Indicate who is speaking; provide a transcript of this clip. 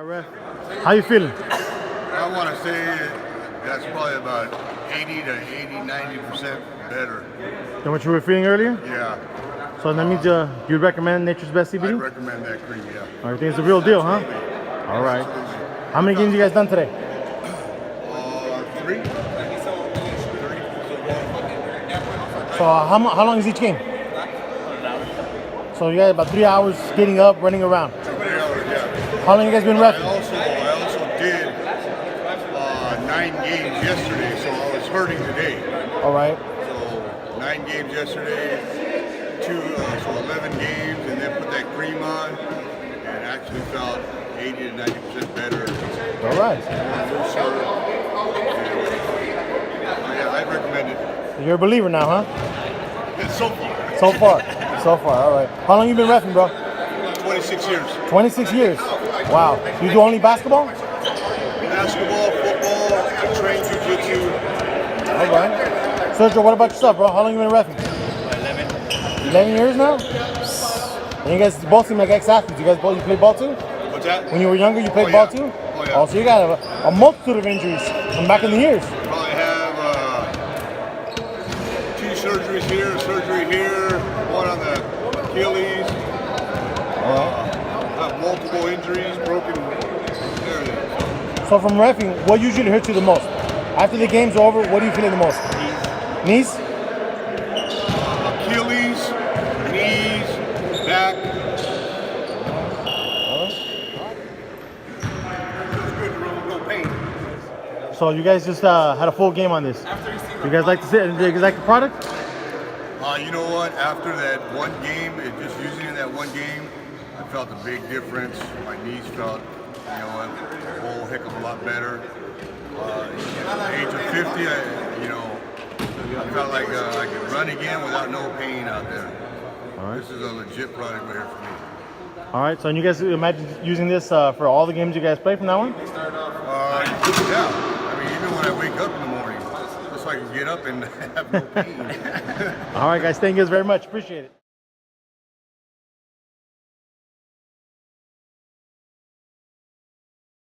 Speaker 1: Ref. How you feeling?
Speaker 2: I want to say that's probably about 80 to 90% better.
Speaker 1: Than what you were feeling earlier?
Speaker 2: Yeah.
Speaker 1: So that means you'd recommend Nature's Best CBD?
Speaker 2: I recommend that cream, yeah.
Speaker 1: I think it's the real deal, huh? All right. How many games you guys done today?
Speaker 2: 3.
Speaker 1: So how long is each game? So you guys about 3 hours getting up, running around.
Speaker 2: 3 hours, yeah.
Speaker 1: How long you guys been reffing?
Speaker 2: I also did 9 games yesterday, so I was hurting today.
Speaker 1: All right.
Speaker 2: So 9 games yesterday, so 11 games, and then put that cream on, and actually felt 80 to 90% better.
Speaker 1: All right.
Speaker 2: Yeah, I'd recommend it.
Speaker 1: You're a believer now, huh?
Speaker 2: So far.
Speaker 1: So far. So far. All right. How long you been reffing, bro?
Speaker 2: 26 years.
Speaker 1: 26 years. Wow. You do only basketball?
Speaker 2: Basketball, football, I train jiu-jitsu.
Speaker 1: All right. Sergio, what about yourself, bro? How long you been reffing? 11 years now? And you guys both seem like ex-athletes. You play ball too?
Speaker 2: What's that?
Speaker 1: When you were younger, you played ball too?
Speaker 2: Oh, yeah.
Speaker 1: Oh, so you got a multitude of injuries from back in the years.
Speaker 2: Probably have 2 surgeries here, surgery here, 1 on the Achilles. Have multiple injuries, broken everything.
Speaker 1: So from reffing, what usually hurts you the most? After the game's over, what do you feel the most? Knees?
Speaker 2: Achilles, knees, back. Feels good to really no pain.
Speaker 1: So you guys just had a full game on this. You guys like to see it? You guys like the product?
Speaker 2: You know what? After that one game, just using it in that one game, I felt a big difference. My knees felt, a whole heck of a lot better. At the age of 50, I felt like I could run again without no pain out there.
Speaker 1: All right.
Speaker 2: This is a legit product right here for me.
Speaker 1: All right. So you guys imagine using this for all the games you guys play from now on?
Speaker 2: Yeah. I mean, even when I wake up in the morning, just so I can get up and have no pain.
Speaker 1: All right, guys. Thank you guys very much. Appreciate it.